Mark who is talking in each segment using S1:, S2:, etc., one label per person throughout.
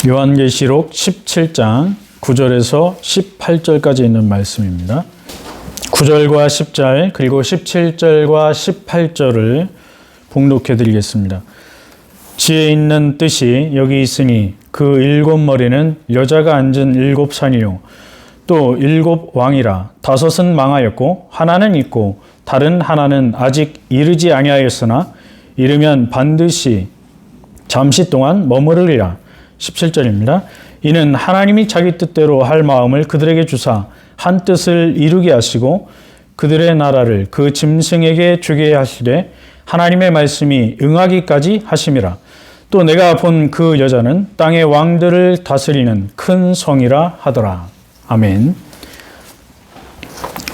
S1: 요한계시록 17장 9절에서 18절까지 있는 말씀입니다. 9절과 10절 그리고 17절과 18절을 봉독해 드리겠습니다. 지혜 있는 뜻이 여기 있으니 그 일곱 머리는 여자가 앉은 일곱 산이요 또 일곱 왕이라. 다섯은 망하였고 하나는 있고 다른 하나는 아직 이르지 아니하였으나 이르면 반드시 잠시 동안 머무르리라. 17절입니다. 이는 하나님이 자기 뜻대로 할 마음을 그들에게 주사 한 뜻을 이루게 하시고 그들의 나라를 그 짐승에게 주게 하시되 하나님의 말씀이 응하기까지 하심이라. 또 내가 본 그 여자는 땅의 왕들을 다스리는 큰 성이라 하더라. 아멘.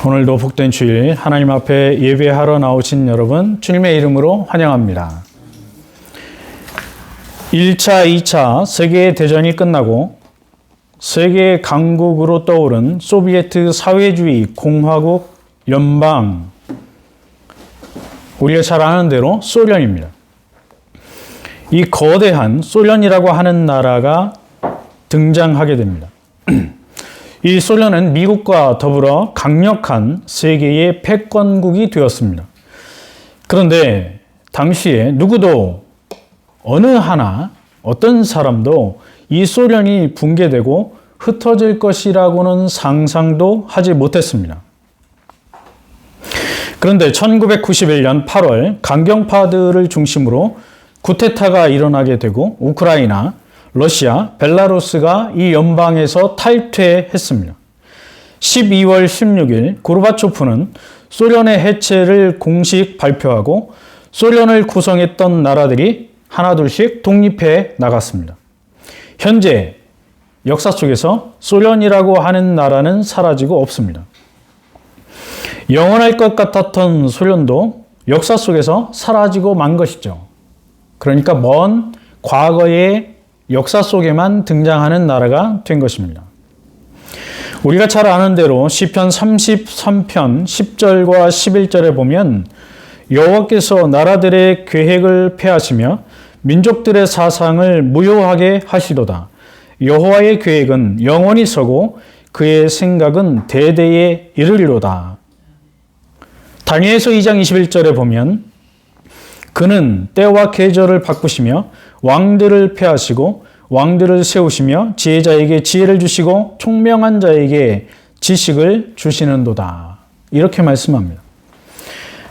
S1: 오늘도 복된 주일 하나님 앞에 예배하러 나오신 여러분 주님의 이름으로 환영합니다. 1차, 2차 세계대전이 끝나고 세계 강국으로 떠오른 소비에트 사회주의 공화국 연방, 우리가 잘 아는 대로 소련입니다. 이 거대한 소련이라고 하는 나라가 등장하게 됩니다. 이 소련은 미국과 더불어 강력한 세계의 패권국이 되었습니다. 그런데 당시에 누구도 어떤 사람도 이 소련이 붕괴되고 흩어질 것이라고는 상상도 하지 못했습니다. 그런데 1991년 8월 강경파들을 중심으로 쿠데타가 일어나게 되고 우크라이나, 러시아, 벨라루스가 이 연방에서 탈퇴했습니다. 12월 16일 고르바초프는 소련의 해체를 공식 발표하고 소련을 구성했던 나라들이 하나둘씩 독립해 나갔습니다. 현재 역사 속에서 소련이라고 하는 나라는 사라지고 없습니다. 영원할 것 같았던 소련도 역사 속에서 사라지고 만 것이죠. 그러니까 먼 과거의 역사 속에만 등장하는 나라가 된 것입니다. 우리가 잘 아는 대로 시편 33편 10절과 11절에 보면 여호와께서 나라들의 계획을 폐하시며 민족들의 사상을 무효하게 하시도다. 여호와의 계획은 영원히 서고 그의 생각은 대대에 이르리로다. 다니엘서 2장 21절에 보면 그는 때와 계절을 바꾸시며 왕들을 폐하시고 왕들을 세우시며 지혜자에게 지혜를 주시고 총명한 자에게 지식을 주시는도다. 이렇게 말씀합니다.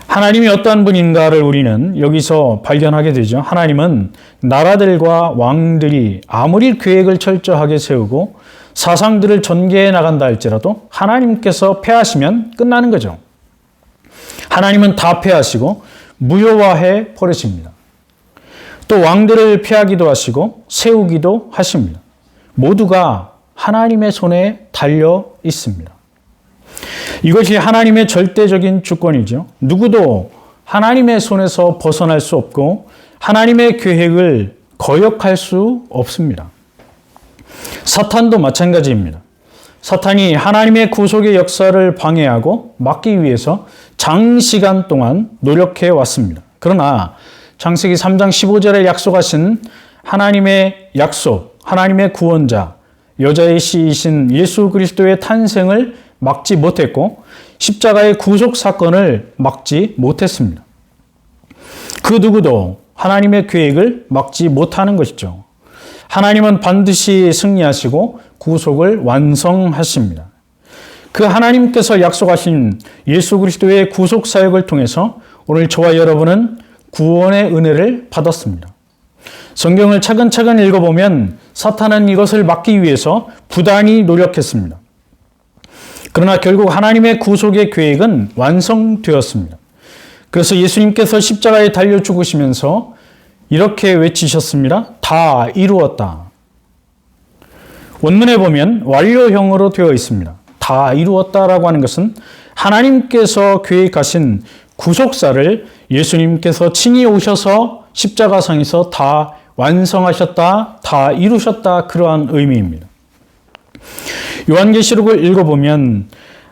S1: 하나님이 어떠한 분인가를 우리는 여기서 발견하게 되죠. 하나님은 나라들과 왕들이 아무리 계획을 철저하게 세우고 사상들을 전개해 나간다 할지라도 하나님께서 폐하시면 끝나는 거죠. 하나님은 다 폐하시고 무효화해 버리십니다. 또 왕들을 폐하기도 하시고 세우기도 하십니다. 모두가 하나님의 손에 달려 있습니다. 이것이 하나님의 절대적인 주권이죠. 누구도 하나님의 손에서 벗어날 수 없고 하나님의 계획을 거역할 수 없습니다. 사탄도 마찬가지입니다. 사탄이 하나님의 구속의 역사를 방해하고 막기 위해서 장시간 동안 노력해 왔습니다. 그러나 창세기 3장 15절에 약속하신 하나님의 약속, 하나님의 구원자, 여자의 씨이신 예수 그리스도의 탄생을 막지 못했고 십자가의 구속 사건을 막지 못했습니다. 그 누구도 하나님의 계획을 막지 못하는 것이죠. 하나님은 반드시 승리하시고 구속을 완성하십니다. 그 하나님께서 약속하신 예수 그리스도의 구속 사역을 통해서 오늘 저와 여러분은 구원의 은혜를 받았습니다. 성경을 차근차근 읽어보면 사탄은 이것을 막기 위해서 부단히 노력했습니다. 그러나 결국 하나님의 구속의 계획은 완성되었습니다. 그래서 예수님께서 십자가에 달려 죽으시면서 이렇게 외치셨습니다. 다 이루었다. 원문에 보면 완료형으로 되어 있습니다. 다 이루었다라고 하는 것은 하나님께서 계획하신 구속사를 예수님께서 친히 오셔서 십자가상에서 다 완성하셨다, 다 이루셨다, 그러한 의미입니다. 요한계시록을 읽어보면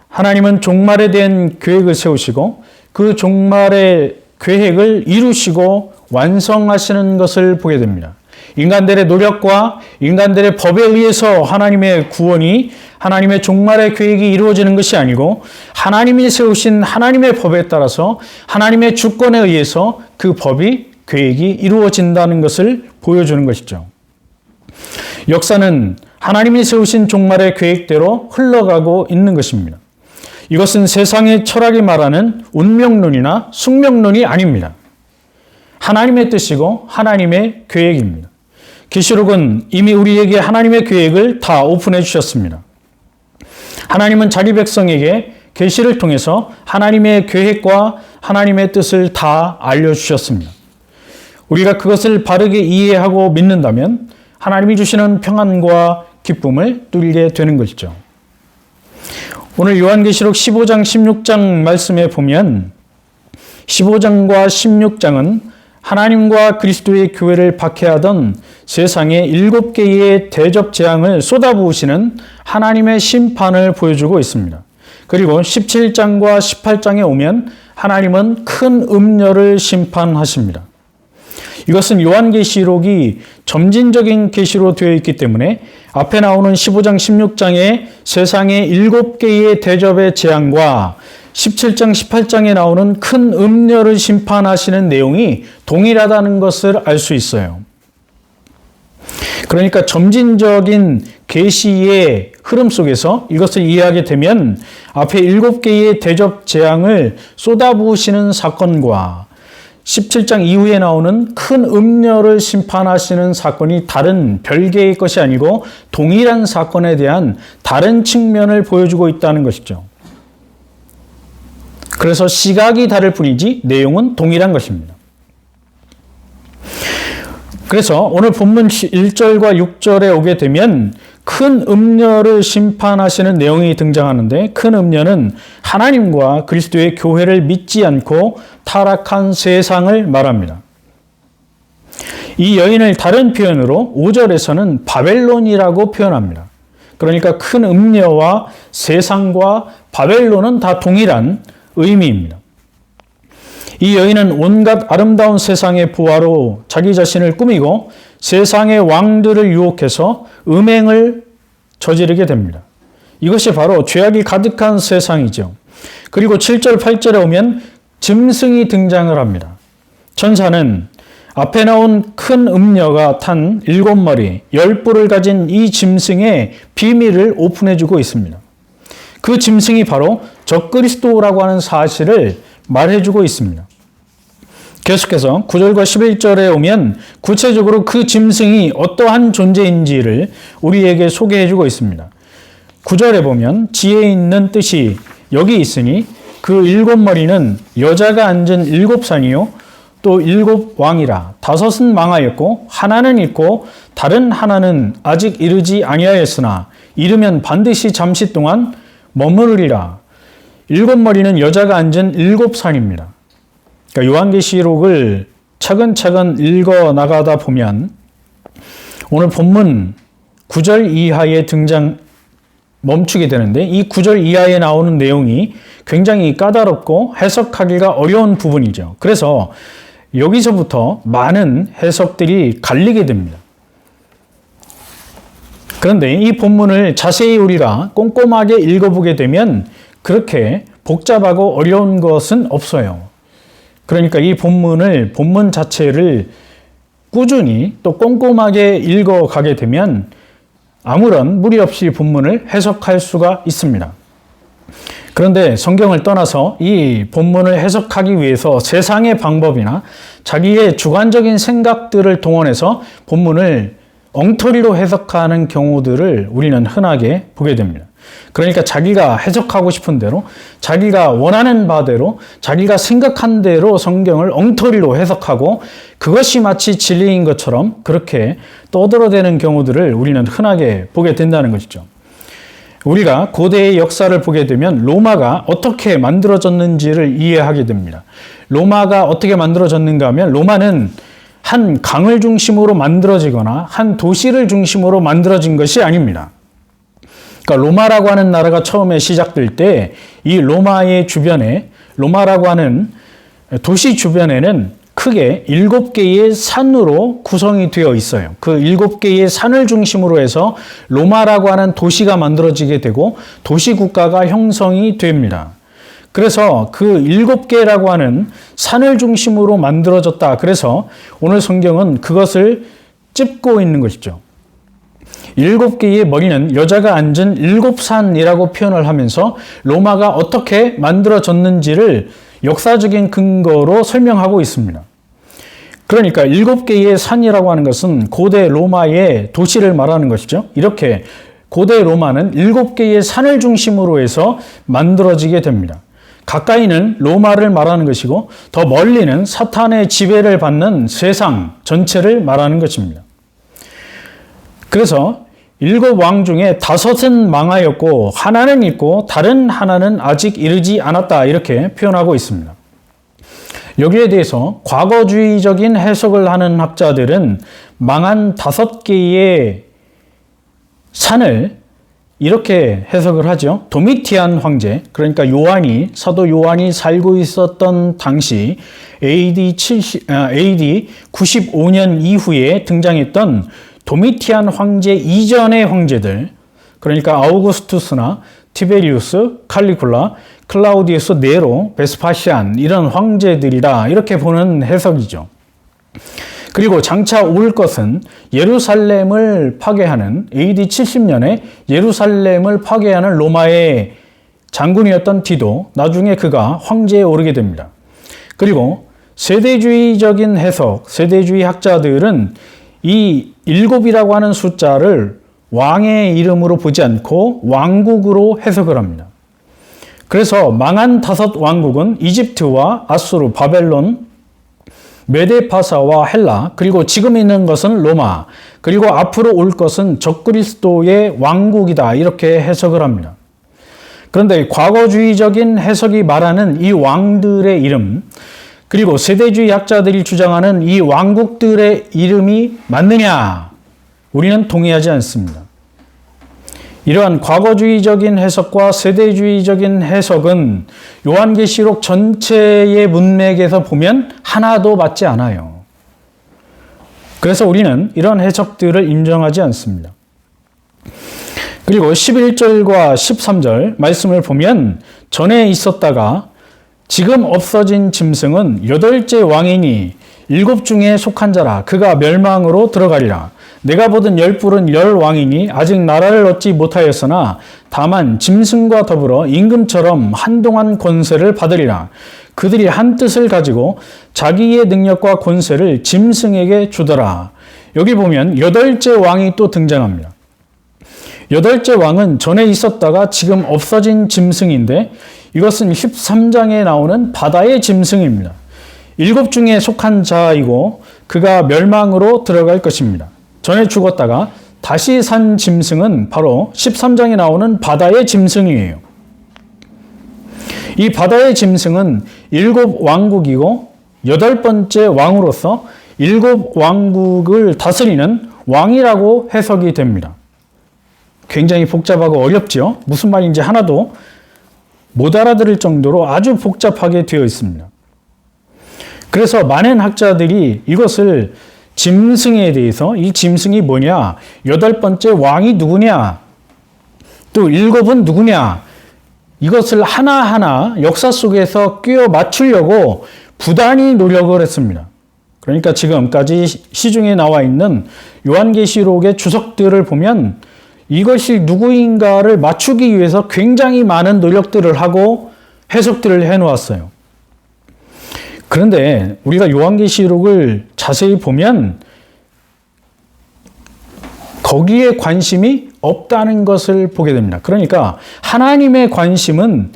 S1: 하나님은 종말에 대한 계획을 세우시고 그 종말의 계획을 이루시고 완성하시는 것을 보게 됩니다. 인간들의 노력과 인간들의 법에 의해서 하나님의 구원이, 하나님의 종말의 계획이 이루어지는 것이 아니고 하나님이 세우신 하나님의 법에 따라서 하나님의 주권에 의해서 그 법이, 계획이 이루어진다는 것을 보여주는 것이죠. 역사는 하나님이 세우신 종말의 계획대로 흘러가고 있는 것입니다. 이것은 세상의 철학이 말하는 운명론이나 숙명론이 아닙니다. 하나님의 뜻이고 하나님의 계획입니다. 계시록은 이미 우리에게 하나님의 계획을 다 오픈해 주셨습니다. 하나님은 자기 백성에게 계시를 통해서 하나님의 계획과 하나님의 뜻을 다 알려주셨습니다. 우리가 그것을 바르게 이해하고 믿는다면 하나님이 주시는 평안과 기쁨을 누리게 되는 것이죠. 오늘 요한계시록 15장, 16장 말씀에 보면 15장과 16장은 하나님과 그리스도의 교회를 박해하던 세상의 7개의 대접 재앙을 쏟아부으시는 하나님의 심판을 보여주고 있습니다. 그리고 17장과 18장에 오면 하나님은 큰 음녀를 심판하십니다. 이것은 요한계시록이 점진적인 계시로 되어 있기 때문에 앞에 나오는 15장, 16장의 세상의 7개의 대접의 재앙과 17장, 18장에 나오는 큰 음녀를 심판하시는 내용이 동일하다는 것을 알 수 있어요. 그러니까 점진적인 계시의 흐름 속에서 이것을 이해하게 되면 앞에 7개의 대접 재앙을 쏟아부으시는 사건과 17장 이후에 나오는 큰 음녀를 심판하시는 사건이 다른 별개의 것이 아니고 동일한 사건에 대한 다른 측면을 보여주고 있다는 것이죠. 그래서 시각이 다를 뿐이지 내용은 동일한 것입니다. 그래서 오늘 본문 1절과 6절에 오게 되면 큰 음녀를 심판하시는 내용이 등장하는데, 큰 음녀는 하나님과 그리스도의 교회를 믿지 않고 타락한 세상을 말합니다. 이 여인을 다른 표현으로 5절에서는 바벨론이라고 표현합니다. 그러니까 큰 음녀와 세상과 바벨론은 다 동일한 의미입니다. 이 여인은 온갖 아름다운 세상의 부하로 자기 자신을 꾸미고 세상의 왕들을 유혹해서 음행을 저지르게 됩니다. 이것이 바로 죄악이 가득한 세상이죠. 그리고 7절, 8절에 오면 짐승이 등장을 합니다. 천사는 앞에 나온 큰 음녀가 탄 7머리, 10뿔을 가진 이 짐승의 비밀을 오픈해주고 있습니다. 그 짐승이 바로 적그리스도라고 하는 사실을 말해주고 있습니다. 계속해서 9절과 11절에 오면 구체적으로 그 짐승이 어떠한 존재인지를 우리에게 소개해주고 있습니다. 9절에 보면 지혜 있는 뜻이 여기 있으니 그 7머리는 여자가 앉은 7산이요 또 7왕이라 5은 망하였고 하나는 있고 다른 하나는 아직 이르지 아니하였으나 이르면 반드시 잠시 동안 머무르리라. 7머리는 여자가 앉은 7산입니다. 그러니까 요한계시록을 차근차근 읽어 나가다 보면 오늘 본문 9절 이하에 멈추게 되는데, 이 9절 이하에 나오는 내용이 굉장히 까다롭고 해석하기가 어려운 부분이죠. 그래서 여기서부터 많은 해석들이 갈리게 됩니다. 그런데 이 본문을 자세히 우리가 꼼꼼하게 읽어보게 되면 그렇게 복잡하고 어려운 것은 없어요. 그러니까 이 본문 자체를 꾸준히 또 꼼꼼하게 읽어가게 되면 아무런 무리 없이 본문을 해석할 수가 있습니다. 그런데 성경을 떠나서 이 본문을 해석하기 위해서 세상의 방법이나 자기의 주관적인 생각들을 동원해서 본문을 엉터리로 해석하는 경우들을 우리는 흔하게 보게 됩니다. 그러니까 자기가 해석하고 싶은 대로, 자기가 원하는 바대로, 자기가 생각한 대로 성경을 엉터리로 해석하고 그것이 마치 진리인 것처럼 그렇게 떠들어대는 경우들을 우리는 흔하게 보게 된다는 것이죠. 우리가 고대의 역사를 보게 되면 로마가 어떻게 만들어졌는지를 이해하게 됩니다. 로마가 어떻게 만들어졌는가 하면 로마는 한 강을 중심으로 만들어지거나 한 도시를 중심으로 만들어진 것이 아닙니다. 그러니까 로마라고 하는 나라가 처음에 시작될 때 이 로마의 주변에, 로마라고 하는 도시 주변에는 크게 7개의 산으로 구성이 되어 있어요. 그 7개의 산을 중심으로 해서 로마라고 하는 도시가 만들어지게 되고 도시국가가 형성이 됩니다. 그래서 그 7개라고 하는 산을 중심으로 만들어졌다. 그래서 오늘 성경은 그것을 찝고 있는 것이죠. 7개의 머리는 여자가 앉은 7산이라고 표현을 하면서 로마가 어떻게 만들어졌는지를 역사적인 근거로 설명하고 있습니다. 그러니까 7개의 산이라고 하는 것은 고대 로마의 도시를 말하는 것이죠. 이렇게 고대 로마는 7개의 산을 중심으로 해서 만들어지게 됩니다. 가까이는 로마를 말하는 것이고 더 멀리는 사탄의 지배를 받는 세상 전체를 말하는 것입니다. 그래서 7왕 중에 5은 망하였고 하나는 있고 다른 하나는 아직 이르지 않았다 이렇게 표현하고 있습니다. 여기에 대해서 과거주의적인 해석을 하는 학자들은 망한 5개의 산을 이렇게 해석을 하죠. 도미티안 황제, 그러니까 사도 요한이 살고 있었던 당시 AD 95년 이후에 등장했던 도미티안 황제 이전의 황제들, 그러니까 아우구스투스나 티베리우스, 칼리굴라, 클라우디우스, 네로, 베스파시안 이런 황제들이다 이렇게 보는 해석이죠. 그리고 장차 올 것은 예루살렘을 파괴하는 AD 70년에 예루살렘을 파괴하는 로마의 장군이었던 디도, 나중에 그가 황제에 오르게 됩니다. 그리고 세대주의적인 해석, 세대주의 학자들은 이 7이라고 하는 숫자를 왕의 이름으로 보지 않고 왕국으로 해석을 합니다. 그래서 망한 5 왕국은 이집트와 아수르, 바벨론, 메데파사와 헬라, 그리고 지금 있는 것은 로마, 그리고 앞으로 올 것은 적그리스도의 왕국이다 이렇게 해석을 합니다. 그런데 과거주의적인 해석이 말하는 이 왕들의 이름, 그리고 세대주의 학자들이 주장하는 이 왕국들의 이름이 맞느냐? 우리는 동의하지 않습니다. 이러한 과거주의적인 해석과 세대주의적인 해석은 요한계시록 전체의 문맥에서 보면 하나도 맞지 않아요. 그래서 우리는 이런 해석들을 인정하지 않습니다. 그리고 11절과 13절 말씀을 보면 전에 있었다가 지금 없어진 짐승은 8째 왕이니 7 중에 속한 자라. 그가 멸망으로 들어가리라. 내가 보던 10뿔은 10왕이니 아직 나라를 얻지 못하였으나 다만 짐승과 더불어 임금처럼 한동안 권세를 받으리라. 그들이 한 뜻을 가지고 자기의 능력과 권세를 짐승에게 주더라. 여기 보면 8째 왕이 또 등장합니다. 8째 왕은 전에 있었다가 지금 없어진 짐승인데 이것은 13장에 나오는 바다의 짐승입니다. 7 중에 속한 자이고 그가 멸망으로 들어갈 것입니다. 전에 죽었다가 다시 산 짐승은 바로 13장에 나오는 바다의 짐승이에요. 이 바다의 짐승은 7 왕국이고 8번째 왕으로서 7 왕국을 다스리는 왕이라고 해석이 됩니다. 굉장히 복잡하고 어렵죠? 무슨 말인지 하나도 못 알아들을 정도로 아주 복잡하게 되어 있습니다. 그래서 많은 학자들이 이것을 짐승에 대해서 이 짐승이 뭐냐, 8번째 왕이 누구냐, 또 7은 누구냐, 이것을 하나하나 역사 속에서 끼워 맞추려고 부단히 노력을 했습니다. 그러니까 지금까지 시중에 나와 있는 요한계시록의 주석들을 보면 이것이 누구인가를 맞추기 위해서 굉장히 많은 노력들을 하고 해석들을 해놓았어요. 그런데 우리가 요한계시록을 자세히 보면 거기에 관심이 없다는 것을 보게 됩니다. 그러니까 하나님의 관심은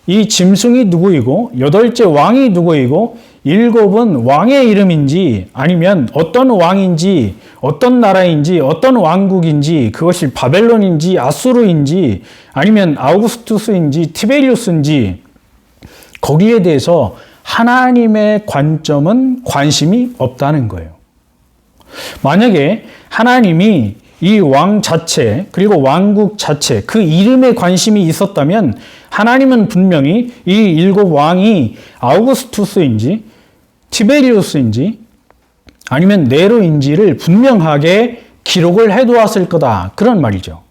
S1: 이 짐승이 누구이고 8째 왕이 누구이고 7은 왕의 이름인지 아니면 어떤 왕인지 어떤 나라인지 어떤 왕국인지 그것이 바벨론인지 아수르인지 아니면 아우구스투스인지 티베리우스인지 거기에 대해서 하나님의 관점은 관심이 없다는 거예요. 만약에 하나님이 이 왕 자체 그리고 왕국 자체 그 이름에 관심이 있었다면 하나님은 분명히 이 7 왕이 아우구스투스인지 티베리우스인지 아니면 네로인지를 분명하게 기록을 해두었을 거다. 그런 말이죠.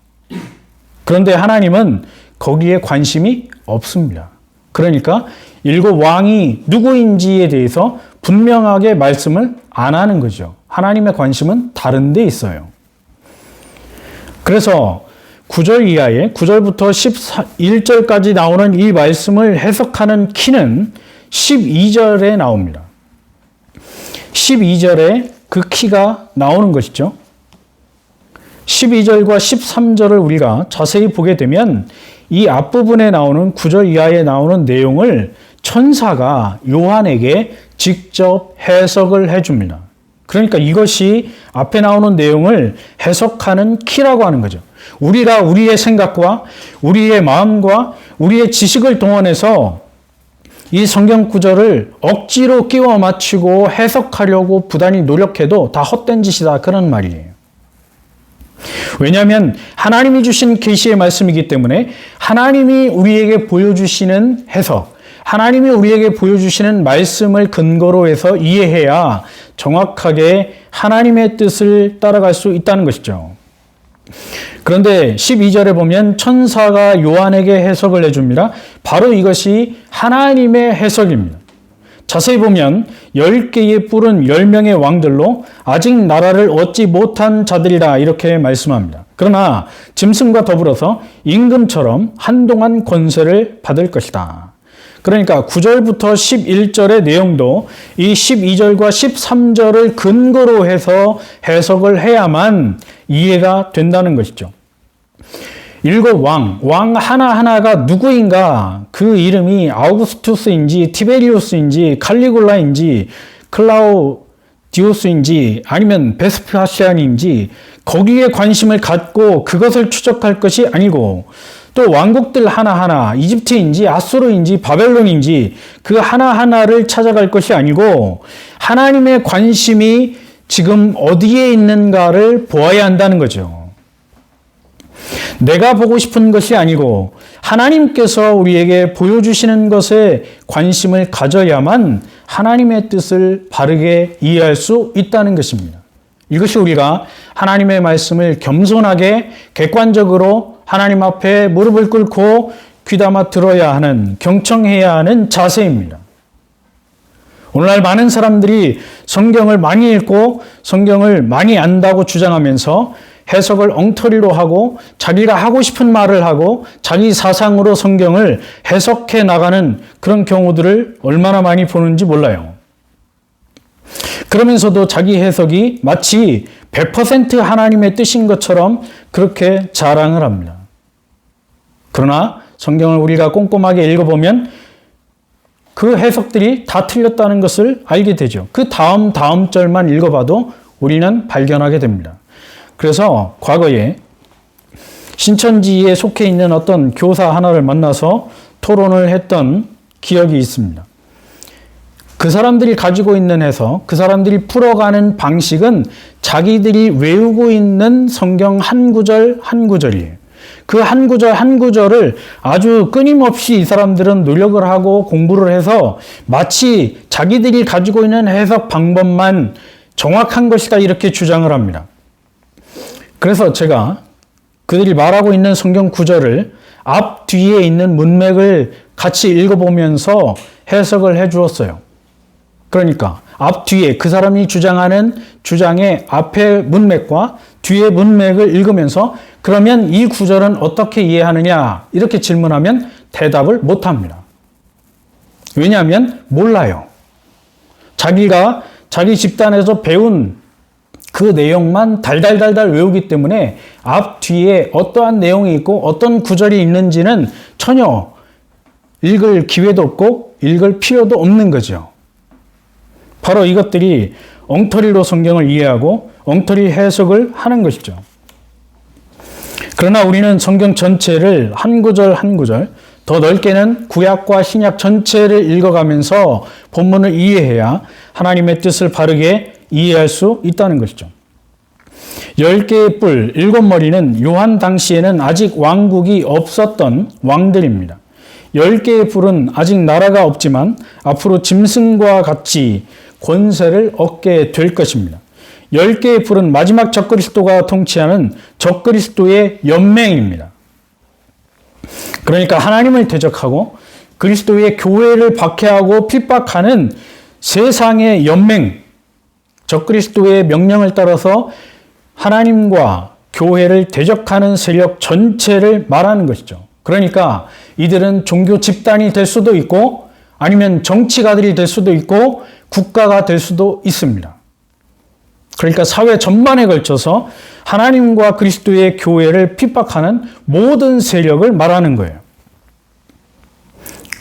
S1: 그런데 하나님은 거기에 관심이 없습니다. 그러니까 7 왕이 누구인지에 대해서 분명하게 말씀을 안 하는 거죠. 하나님의 관심은 다른 데 있어요. 그래서 9절 이하에 9절부터 11절까지 나오는 이 말씀을 해석하는 키는 12절에 나옵니다. 12절에 그 키가 나오는 것이죠. 12절과 13절을 우리가 자세히 보게 되면 이 앞부분에 나오는 9절 이하에 나오는 내용을 천사가 요한에게 직접 해석을 해줍니다. 그러니까 이것이 앞에 나오는 내용을 해석하는 키라고 하는 거죠. 우리가 우리의 생각과 우리의 마음과 우리의 지식을 동원해서 이 성경 구절을 억지로 끼워 맞추고 해석하려고 부단히 노력해도 다 헛된 짓이다. 그런 말이에요. 왜냐하면 하나님이 주신 계시의 말씀이기 때문에 하나님이 우리에게 보여주시는 해석, 하나님이 우리에게 보여주시는 말씀을 근거로 해서 이해해야 정확하게 하나님의 뜻을 따라갈 수 있다는 것이죠. 그런데 12절에 보면 천사가 요한에게 해석을 해줍니다. 바로 이것이 하나님의 해석입니다. 자세히 보면 10개의 뿔은 10명의 왕들로 아직 나라를 얻지 못한 자들이라 이렇게 말씀합니다. 그러나 짐승과 더불어서 임금처럼 한동안 권세를 받을 것이다. 그러니까 9절부터 11절의 내용도 이 12절과 13절을 근거로 해서 해석을 해야만 이해가 된다는 것이죠. 7 왕 하나하나가 누구인가, 그 이름이 아우구스투스인지 티베리우스인지 칼리굴라인지 클라우디우스인지 아니면 베스파시안인지 거기에 관심을 갖고 그것을 추적할 것이 아니고, 또 왕국들 하나하나 이집트인지 아수르인지 바벨론인지 그 하나하나를 찾아갈 것이 아니고 하나님의 관심이 지금 어디에 있는가를 보아야 한다는 거죠. 내가 보고 싶은 것이 아니고 하나님께서 우리에게 보여주시는 것에 관심을 가져야만 하나님의 뜻을 바르게 이해할 수 있다는 것입니다. 이것이 우리가 하나님의 말씀을 겸손하게 객관적으로 하나님 앞에 무릎을 꿇고 귀담아 들어야 하는, 경청해야 하는 자세입니다. 오늘날 많은 사람들이 성경을 많이 읽고 성경을 많이 안다고 주장하면서 해석을 엉터리로 하고 자기가 하고 싶은 말을 하고 자기 사상으로 성경을 해석해 나가는 그런 경우들을 얼마나 많이 보는지 몰라요. 그러면서도 자기 해석이 마치 100% 하나님의 뜻인 것처럼 그렇게 자랑을 합니다. 그러나 성경을 우리가 꼼꼼하게 읽어보면 그 해석들이 다 틀렸다는 것을 알게 되죠. 그 다음 절만 읽어봐도 우리는 발견하게 됩니다. 그래서 과거에 신천지에 속해 있는 어떤 교사 하나를 만나서 토론을 했던 기억이 있습니다. 그 사람들이 가지고 있는 해석, 그 사람들이 풀어가는 방식은 자기들이 외우고 있는 성경 한 구절 한 구절이에요. 그 한 구절 한 구절을 아주 끊임없이 이 사람들은 노력을 하고 공부를 해서 마치 자기들이 가지고 있는 해석 방법만 정확한 것이다 이렇게 주장을 합니다. 그래서 제가 그들이 말하고 있는 성경 구절을 앞 뒤에 있는 문맥을 같이 읽어보면서 해석을 해 주었어요. 그러니까 앞 뒤에 그 사람이 주장하는 주장의 앞의 문맥과 뒤의 문맥을 읽으면서 그러면 이 구절은 어떻게 이해하느냐 이렇게 질문하면 대답을 못합니다. 왜냐하면 몰라요. 자기가 자기 집단에서 배운 그 내용만 달달달달 외우기 때문에 앞 뒤에 어떠한 내용이 있고 어떤 구절이 있는지는 전혀 읽을 기회도 없고 읽을 필요도 없는 거죠. 바로 이것들이 엉터리로 성경을 이해하고 엉터리 해석을 하는 것이죠. 그러나 우리는 성경 전체를 한 구절 한 구절, 더 넓게는 구약과 신약 전체를 읽어가면서 본문을 이해해야 하나님의 뜻을 바르게 이해할 수 있다는 것이죠. 10개의 뿔, 7머리는 요한 당시에는 아직 왕국이 없었던 왕들입니다. 10개의 뿔은 아직 나라가 없지만 앞으로 짐승과 같이 권세를 얻게 될 것입니다. 10개의 뿔은 마지막 적그리스도가 통치하는 적그리스도의 연맹입니다. 그러니까 하나님을 대적하고 그리스도의 교회를 박해하고 핍박하는 세상의 연맹, 적그리스도의 명령을 따라서 하나님과 교회를 대적하는 세력 전체를 말하는 것이죠. 그러니까 이들은 종교 집단이 될 수도 있고 아니면 정치가들이 될 수도 있고 국가가 될 수도 있습니다. 그러니까 사회 전반에 걸쳐서 하나님과 그리스도의 교회를 핍박하는 모든 세력을 말하는 거예요.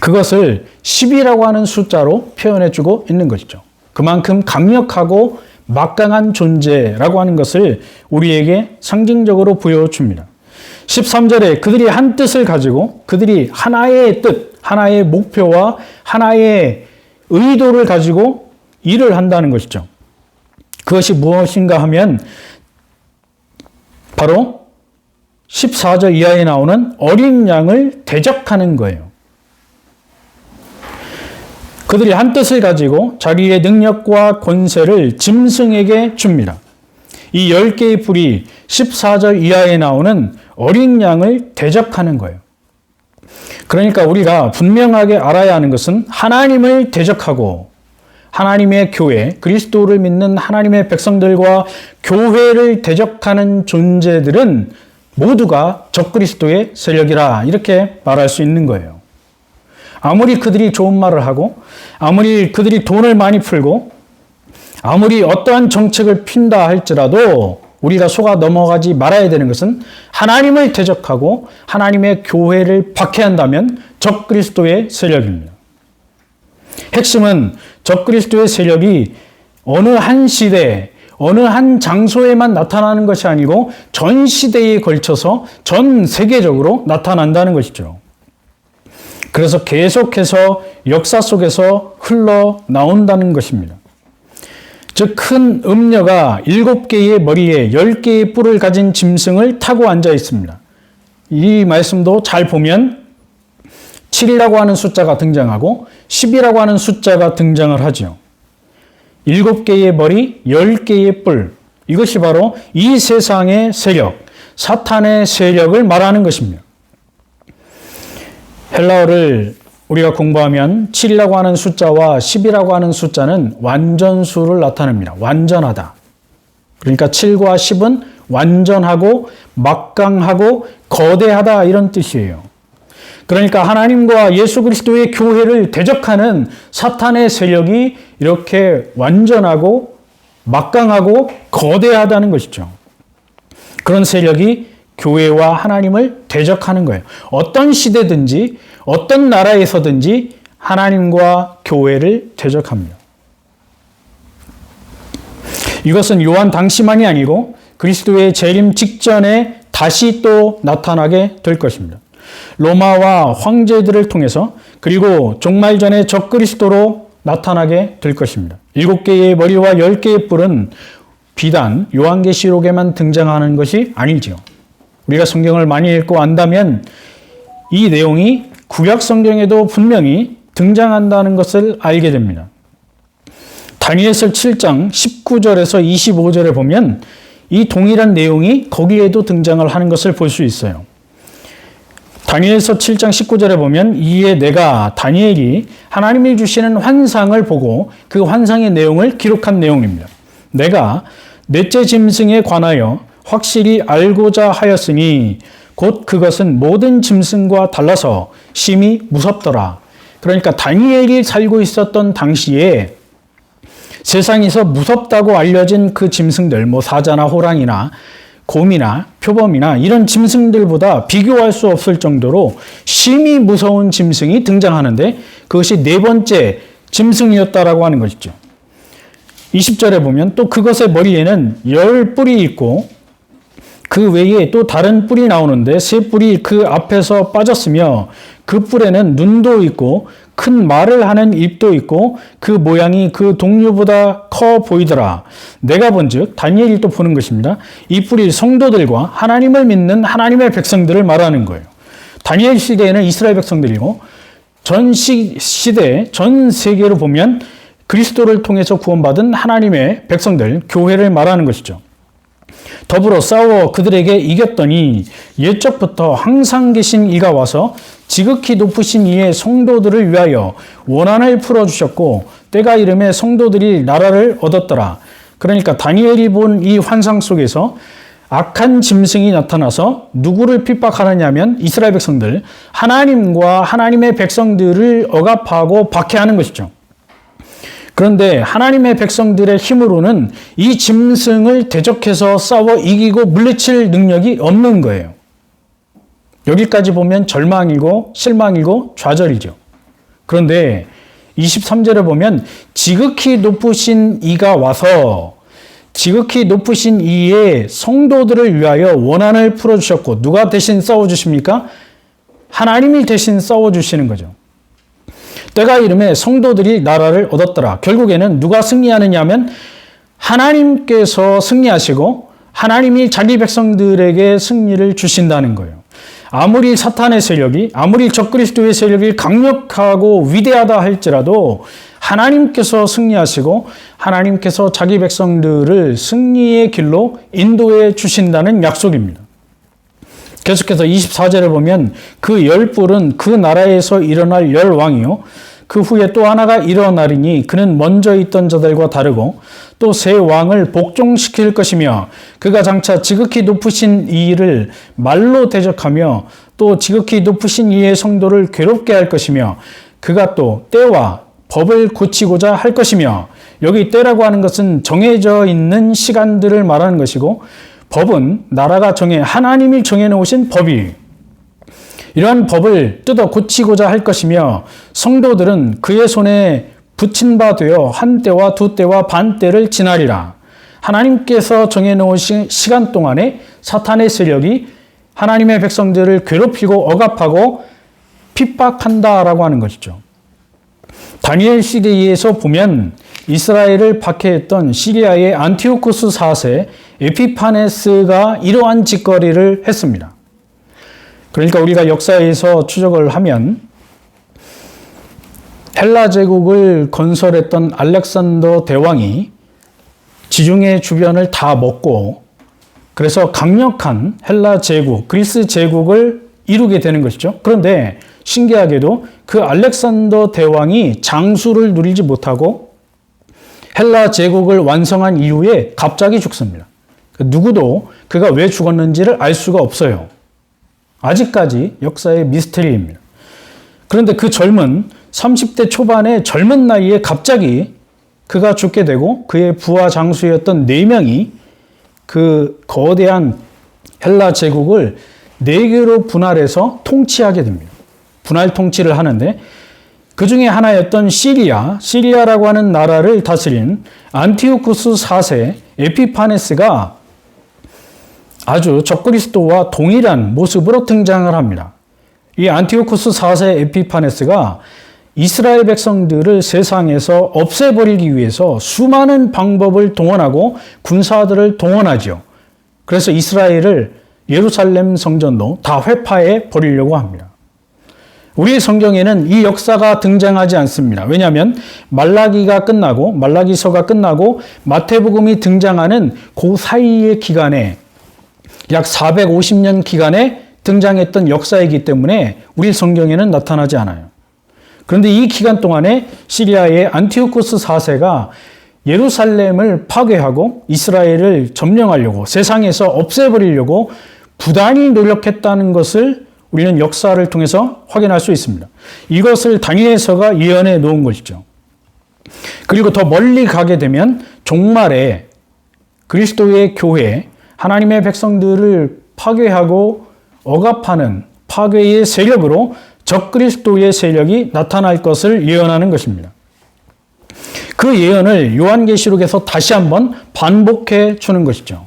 S1: 그것을 10이라고 하는 숫자로 표현해주고 있는 것이죠. 그만큼 강력하고 막강한 존재라고 하는 것을 우리에게 상징적으로 보여줍니다. 13절에 그들이 한 뜻을 가지고 그들이 하나의 뜻, 하나의 목표와 하나의 의도를 가지고 일을 한다는 것이죠. 그것이 무엇인가 하면 바로 14절 이하에 나오는 어린 양을 대적하는 거예요. 그들이 한 뜻을 가지고 자기의 능력과 권세를 짐승에게 줍니다. 이 10개의 뿔이 14절 이하에 나오는 어린 양을 대적하는 거예요. 그러니까 우리가 분명하게 알아야 하는 것은 하나님을 대적하고 하나님의 교회, 그리스도를 믿는 하나님의 백성들과 교회를 대적하는 존재들은 모두가 적그리스도의 세력이라 이렇게 말할 수 있는 거예요. 아무리 그들이 좋은 말을 하고 아무리 그들이 돈을 많이 풀고 아무리 어떠한 정책을 핀다 할지라도 우리가 속아 넘어가지 말아야 되는 것은 하나님을 대적하고 하나님의 교회를 박해한다면 적그리스도의 세력입니다. 핵심은 적그리스도의 세력이 어느 한 시대, 어느 한 장소에만 나타나는 것이 아니고 전 시대에 걸쳐서 전 세계적으로 나타난다는 것이죠. 그래서 계속해서 역사 속에서 흘러나온다는 것입니다. 즉, 큰 음녀가 7개의 머리에 10개의 뿔을 가진 짐승을 타고 앉아 있습니다. 이 말씀도 잘 보면 7이라고 하는 숫자가 등장하고 10이라고 하는 숫자가 등장을 하죠. 7개의 머리, 10개의 뿔. 이것이 바로 이 세상의 세력, 사탄의 세력을 말하는 것입니다. 헬라어를 우리가 공부하면 7이라고 하는 숫자와 10이라고 하는 숫자는 완전수를 나타냅니다. 완전하다. 그러니까 7과 10은 완전하고 막강하고 거대하다 이런 뜻이에요. 그러니까 하나님과 예수 그리스도의 교회를 대적하는 사탄의 세력이 이렇게 완전하고 막강하고 거대하다는 것이죠. 그런 세력이 교회와 하나님을 대적하는 거예요. 어떤 시대든지 어떤 나라에서든지 하나님과 교회를 대적합니다. 이것은 요한 당시만이 아니고 그리스도의 재림 직전에 다시 또 나타나게 될 것입니다. 로마와 황제들을 통해서 그리고 종말 전에 적그리스도로 나타나게 될 것입니다. 7개의 머리와 10개의 뿔은 비단 요한계시록에만 등장하는 것이 아니지요. 우리가 성경을 많이 읽고 안다면 이 내용이 구약 성경에도 분명히 등장한다는 것을 알게 됩니다. 다니엘서 7장 19절에서 25절에 보면 이 동일한 내용이 거기에도 등장을 하는 것을 볼 수 있어요. 다니엘서 7장 19절에 보면 이에 내가 다니엘이 하나님이 주시는 환상을 보고 그 환상의 내용을 기록한 내용입니다. 내가 넷째 짐승에 관하여 확실히 알고자 하였으니 곧 그것은 모든 짐승과 달라서 심히 무섭더라. 그러니까 다니엘이 살고 있었던 당시에 세상에서 무섭다고 알려진 그 짐승들, 사자나 호랑이나 곰이나 표범이나 이런 짐승들보다 비교할 수 없을 정도로 심히 무서운 짐승이 등장하는데 그것이 네 번째 짐승이었다라고 하는 것이죠. 20절에 보면 또 그것의 머리에는 10뿔이 있고 그 외에 또 다른 뿔이 나오는데 세 뿔이 그 앞에서 빠졌으며 그 뿔에는 눈도 있고 큰 말을 하는 입도 있고 그 모양이 그 동류보다 커 보이더라. 내가 본즉 다니엘이 또 보는 것입니다. 이 뿔이 성도들과 하나님을 믿는 하나님의 백성들을 말하는 거예요. 다니엘 시대에는 이스라엘 백성들이고 전 시대 전 세계로 보면 그리스도를 통해서 구원받은 하나님의 백성들, 교회를 말하는 것이죠. 더불어 싸워 그들에게 이겼더니 옛적부터 항상 계신 이가 와서 지극히 높으신 이의 성도들을 위하여 원한을 풀어주셨고 때가 이름에 성도들이 나라를 얻었더라. 그러니까 다니엘이 본 이 환상 속에서 악한 짐승이 나타나서 누구를 핍박하느냐면 이스라엘 백성들, 하나님과 하나님의 백성들을 억압하고 박해하는 것이죠. 그런데 하나님의 백성들의 힘으로는 이 짐승을 대적해서 싸워 이기고 물리칠 능력이 없는 거예요. 여기까지 보면 절망이고 실망이고 좌절이죠. 그런데 23절에 보면 지극히 높으신 이가 와서 지극히 높으신 이의 성도들을 위하여 원한을 풀어주셨고 누가 대신 싸워주십니까? 하나님이 대신 싸워주시는 거죠. 때가 이름에 성도들이 나라를 얻었더라. 결국에는 누가 승리하느냐 하면 하나님께서 승리하시고 하나님이 자기 백성들에게 승리를 주신다는 거예요. 아무리 사탄의 세력이, 아무리 적그리스도의 세력이 강력하고 위대하다 할지라도 하나님께서 승리하시고 하나님께서 자기 백성들을 승리의 길로 인도해 주신다는 약속입니다. 계속해서 24절에 보면 그 10뿔은 그 나라에서 일어날 10왕이요. 그 후에 또 하나가 일어나리니 그는 먼저 있던 자들과 다르고 또 새 왕을 복종시킬 것이며 그가 장차 지극히 높으신 이를 말로 대적하며 또 지극히 높으신 이의 성도를 괴롭게 할 것이며 그가 또 때와 법을 고치고자 할 것이며 여기 때라고 하는 것은 정해져 있는 시간들을 말하는 것이고 법은 나라가 하나님이 정해놓으신 법이에요. 이러한 법을 뜯어 고치고자 할 것이며 성도들은 그의 손에 붙인 바 되어 한 때와 두 때와 반 때를 지나리라. 하나님께서 정해놓으신 시간 동안에 사탄의 세력이 하나님의 백성들을 괴롭히고 억압하고 핍박한다라고 하는 것이죠. 다니엘 시대에서 보면 이스라엘을 박해했던 시리아의 안티오쿠스 4세 에피파네스가 이러한 짓거리를 했습니다. 그러니까 우리가 역사에서 추적을 하면 헬라 제국을 건설했던 알렉산더 대왕이 지중해 주변을 다 먹고 그래서 강력한 헬라 제국, 그리스 제국을 이루게 되는 것이죠. 그런데 신기하게도 그 알렉산더 대왕이 장수를 누리지 못하고 헬라 제국을 완성한 이후에 갑자기 죽습니다. 누구도 그가 왜 죽었는지를 알 수가 없어요. 아직까지 역사의 미스터리입니다. 그런데 그 젊은 30대 초반의 젊은 나이에 갑자기 그가 죽게 되고 그의 부하 장수였던 4명이 그 거대한 헬라 제국을 4개로 분할해서 통치하게 됩니다. 분할 통치를 하는데 그 중에 하나였던 시리아라고 하는 나라를 다스린 안티오쿠스 4세 에피파네스가 아주 적그리스도와 동일한 모습으로 등장을 합니다. 이 안티오쿠스 4세 에피파네스가 이스라엘 백성들을 세상에서 없애버리기 위해서 수많은 방법을 동원하고 군사들을 동원하죠. 그래서 이스라엘을 예루살렘 성전도 다 회파해 버리려고 합니다. 우리 성경에는 이 역사가 등장하지 않습니다. 왜냐하면 말라기서가 끝나고 마태복음이 등장하는 그 사이의 기간에 약 450년 기간에 등장했던 역사이기 때문에 우리 성경에는 나타나지 않아요. 그런데 이 기간 동안에 시리아의 안티오쿠스 4세가 예루살렘을 파괴하고 이스라엘을 점령하려고 세상에서 없애버리려고 부단히 노력했다는 것을 우리는 역사를 통해서 확인할 수 있습니다. 이것을 다니엘서가 예언해 놓은 것이죠. 그리고 더 멀리 가게 되면 종말에 그리스도의 교회, 하나님의 백성들을 파괴하고 억압하는 파괴의 세력으로 적그리스도의 세력이 나타날 것을 예언하는 것입니다. 그 예언을 요한계시록에서 다시 한번 반복해 주는 것이죠.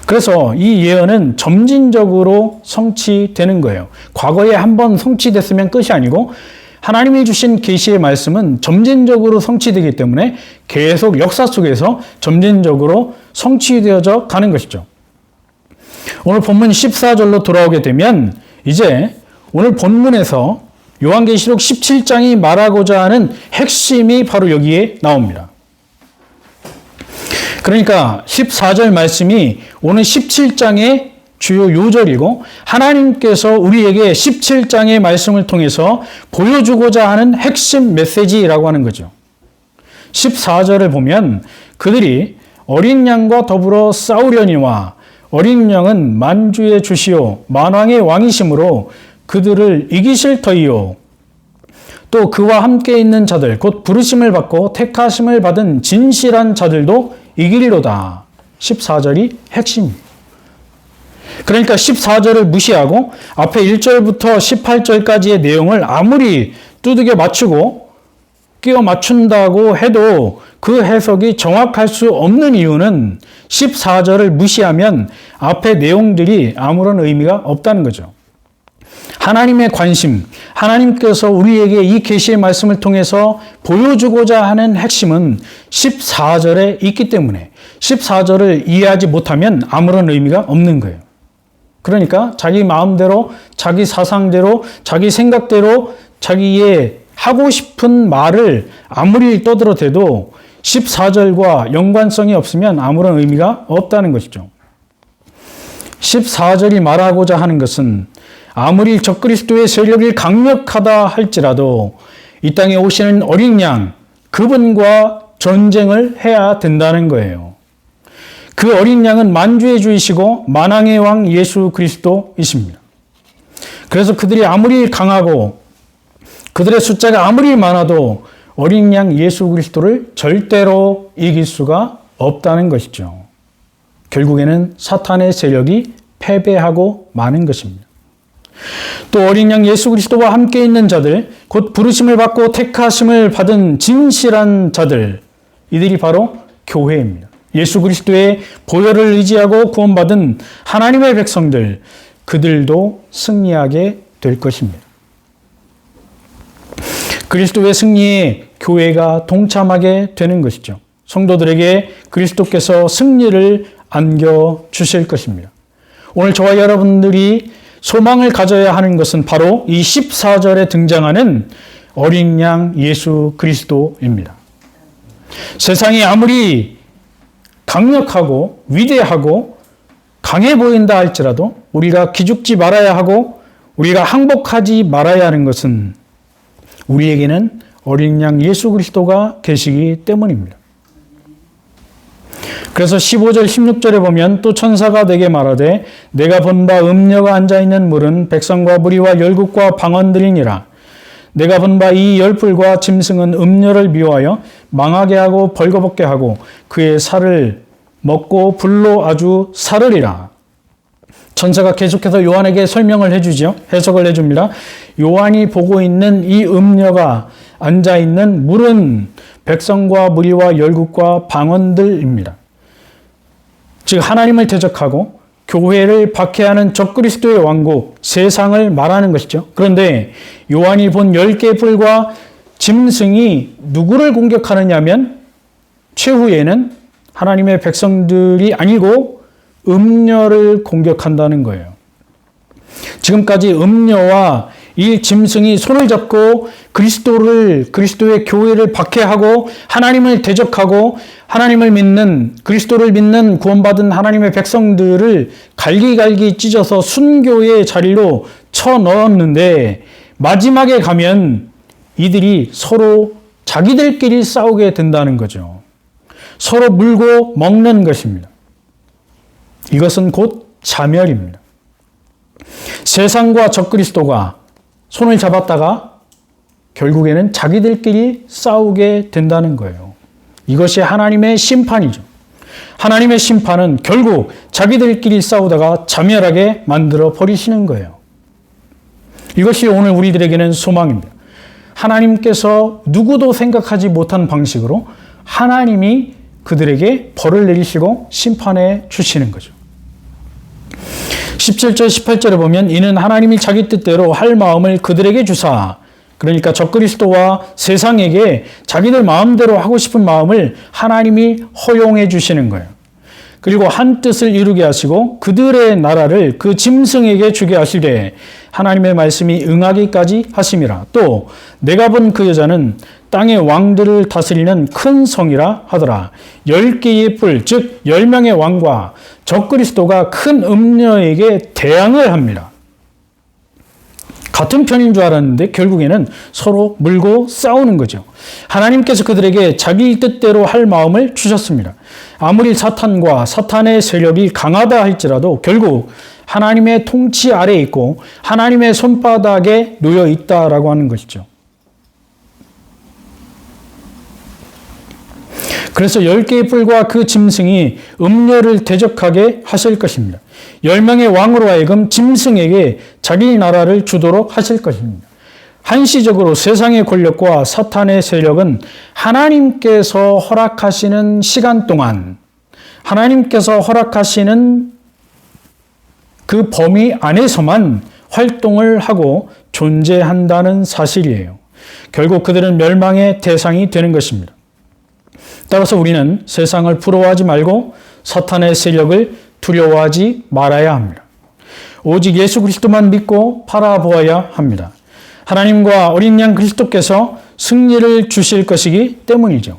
S1: 그래서 이 예언은 점진적으로 성취되는 거예요. 과거에 한번 성취됐으면 끝이 아니고 하나님이 주신 계시의 말씀은 점진적으로 성취되기 때문에 계속 역사 속에서 점진적으로 성취되어져 가는 것이죠. 오늘 본문 14절로 돌아오게 되면 이제 오늘 본문에서 요한계시록 17장이 말하고자 하는 핵심이 바로 여기에 나옵니다. 그러니까 14절 말씀이 오늘 17장의 주요 요절이고 하나님께서 우리에게 17장의 말씀을 통해서 보여주고자 하는 핵심 메시지라고 하는 거죠. 14절을 보면 그들이 어린 양과 더불어 싸우려니와 어린 양은 만주의 주시오 만왕의 왕이심으로 그들을 이기실 터이요. 또 그와 함께 있는 자들 곧 부르심을 받고 택하심을 받은 진실한 자들도 이기리로다. 14절이 핵심입니다. 그러니까 14절을 무시하고 앞에 1절부터 18절까지의 내용을 아무리 두들겨 맞추고 끼워 맞춘다고 해도 그 해석이 정확할 수 없는 이유는 14절을 무시하면 앞에 내용들이 아무런 의미가 없다는 거죠. 하나님의 관심, 하나님께서 우리에게 이 계시의 말씀을 통해서 보여주고자 하는 핵심은 14절에 있기 때문에 14절을 이해하지 못하면 아무런 의미가 없는 거예요. 그러니까 자기 마음대로, 자기 사상대로, 자기 생각대로 자기의 하고 싶은 말을 아무리 떠들어대도 14절과 연관성이 없으면 아무런 의미가 없다는 것이죠. 14절이 말하고자 하는 것은 아무리 적그리스도의 세력이 강력하다 할지라도 이 땅에 오시는 어린 양, 그분과 전쟁을 해야 된다는 거예요. 그 어린 양은 만주의 주이시고 만왕의 왕 예수 그리스도이십니다. 그래서 그들이 아무리 강하고 그들의 숫자가 아무리 많아도 어린 양 예수 그리스도를 절대로 이길 수가 없다는 것이죠. 결국에는 사탄의 세력이 패배하고 마는 것입니다. 또 어린 양 예수 그리스도와 함께 있는 자들, 곧 부르심을 받고 택하심을 받은 진실한 자들, 이들이 바로 교회입니다. 예수 그리스도의 보혈을 의지하고 구원받은 하나님의 백성들, 그들도 승리하게 될 것입니다. 그리스도의 승리에 교회가 동참하게 되는 것이죠. 성도들에게 그리스도께서 승리를 안겨주실 것입니다. 오늘 저와 여러분들이 소망을 가져야 하는 것은 바로 이 14절에 등장하는 어린 양 예수 그리스도입니다. 세상이 아무리 강력하고 위대하고 강해 보인다 할지라도 우리가 기죽지 말아야 하고 우리가 항복하지 말아야 하는 것은 우리에게는 어린 양 예수 그리스도가 계시기 때문입니다. 그래서 15절 16절에 보면 또 천사가 내게 말하되 내가 본 바 음녀가 앉아있는 물은 백성과 무리와 열국과 방언들이니라. 내가 본 바 이 열불과 짐승은 음녀를 미워하여 망하게 하고 벌거벗게 하고 그의 살을 먹고 불로 아주 사르리라. 천사가 계속해서 요한에게 설명을 해주죠. 해석을 해줍니다. 요한이 보고 있는 이 음녀가 앉아있는 물은 백성과 무리와 열국과 방언들입니다. 즉 하나님을 대적하고 교회를 박해하는 적그리스도의 왕국, 세상을 말하는 것이죠. 그런데 요한이 본 10개의 뿔과 짐승이 누구를 공격하느냐면 최후에는 하나님의 백성들이 아니고 음녀를 공격한다는 거예요. 지금까지 음녀와 이 짐승이 손을 잡고 그리스도의 교회를 박해하고 하나님을 대적하고 하나님을 믿는, 그리스도를 믿는 구원받은 하나님의 백성들을 갈기갈기 찢어서 순교의 자리로 쳐넣었는데 마지막에 가면 이들이 서로 자기들끼리 싸우게 된다는 거죠. 서로 물고 먹는 것입니다. 이것은 곧 자멸입니다. 세상과 적그리스도가 손을 잡았다가 결국에는 자기들끼리 싸우게 된다는 거예요. 이것이 하나님의 심판이죠. 하나님의 심판은 결국 자기들끼리 싸우다가 자멸하게 만들어 버리시는 거예요. 이것이 오늘 우리들에게는 소망입니다. 하나님께서 누구도 생각하지 못한 방식으로 하나님이 그들에게 벌을 내리시고 심판해 주시는 거죠. 17절 18절에 보면 이는 하나님이 자기 뜻대로 할 마음을 그들에게 주사, 그러니까 적그리스도와 세상에게 자기들 마음대로 하고 싶은 마음을 하나님이 허용해 주시는 거예요. 그리고 한 뜻을 이루게 하시고 그들의 나라를 그 짐승에게 주게 하시되 하나님의 말씀이 응하기까지 하심이라. 또 내가 본 그 여자는 땅의 왕들을 다스리는 큰 성이라 하더라. 10개의 뿔, 즉 10명의 왕과 적그리스도가 큰 음녀에게 대항을 합니다. 같은 편인 줄 알았는데 결국에는 서로 물고 싸우는 거죠. 하나님께서 그들에게 자기 뜻대로 할 마음을 주셨습니다. 아무리 사탄과 사탄의 세력이 강하다 할지라도 결국 하나님의 통치 아래에 있고 하나님의 손바닥에 놓여 있다라고 하는 것이죠. 그래서 10개의 뿔과 그 짐승이 음녀를 대적하게 하실 것입니다. 10명의 왕으로 하여금 짐승에게 자기 나라를 주도록 하실 것입니다. 한시적으로 세상의 권력과 사탄의 세력은 하나님께서 허락하시는 시간 동안 하나님께서 허락하시는 그 범위 안에서만 활동을 하고 존재한다는 사실이에요. 결국 그들은 멸망의 대상이 되는 것입니다. 따라서 우리는 세상을 부러워하지 말고 사탄의 세력을 두려워하지 말아야 합니다. 오직 예수 그리스도만 믿고 바라보아야 합니다. 하나님과 어린 양 그리스도께서 승리를 주실 것이기 때문이죠.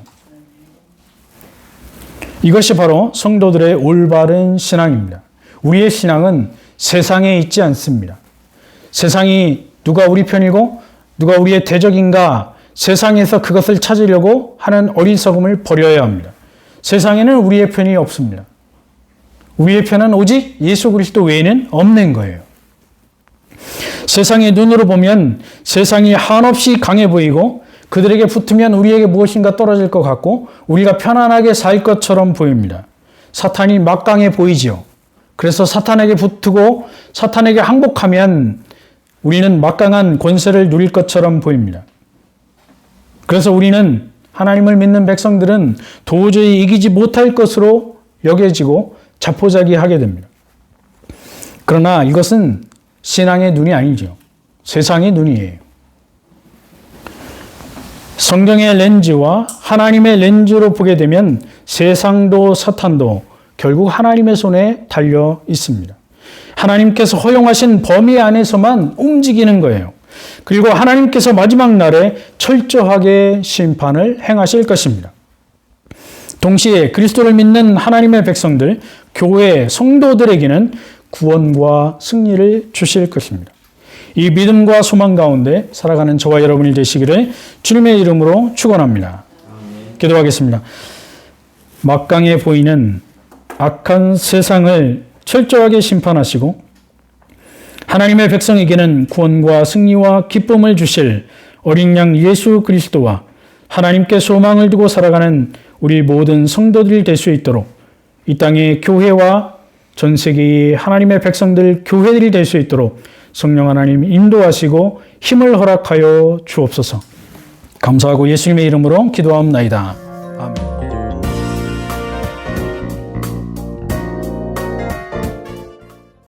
S1: 이것이 바로 성도들의 올바른 신앙입니다. 우리의 신앙은 세상에 있지 않습니다. 세상이 누가 우리 편이고 누가 우리의 대적인가 세상에서 그것을 찾으려고 하는 어리석음을 버려야 합니다. 세상에는 우리의 편이 없습니다. 우리의 편은 오직 예수 그리스도 외에는 없는 거예요. 세상의 눈으로 보면 세상이 한없이 강해 보이고 그들에게 붙으면 우리에게 무엇인가 떨어질 것 같고 우리가 편안하게 살 것처럼 보입니다. 사탄이 막강해 보이지요. 그래서 사탄에게 붙고 사탄에게 항복하면 우리는 막강한 권세를 누릴 것처럼 보입니다. 그래서 우리는 하나님을 믿는 백성들은 도저히 이기지 못할 것으로 여겨지고 자포자기하게 됩니다. 그러나 이것은 신앙의 눈이 아니죠. 세상의 눈이에요. 성경의 렌즈와 하나님의 렌즈로 보게 되면 세상도 사탄도 결국 하나님의 손에 달려 있습니다. 하나님께서 허용하신 범위 안에서만 움직이는 거예요. 그리고 하나님께서 마지막 날에 철저하게 심판을 행하실 것입니다. 동시에 그리스도를 믿는 하나님의 백성들, 교회 성도들에게는 구원과 승리를 주실 것입니다. 이 믿음과 소망 가운데 살아가는 저와 여러분이 되시기를 주님의 이름으로 축원합니다. 기도하겠습니다. 막강해 보이는 악한 세상을 철저하게 심판하시고 하나님의 백성에게는 구원과 승리와 기쁨을 주실 어린 양 예수 그리스도와 하나님께 소망을 두고 살아가는 우리 모든 성도들이 될 수 있도록 이 땅의 교회와 전 세계의 하나님의 백성들 교회들이 될 수 있도록 성령 하나님 인도하시고 힘을 허락하여 주옵소서. 감사하고 예수님의 이름으로 기도하옵나이다.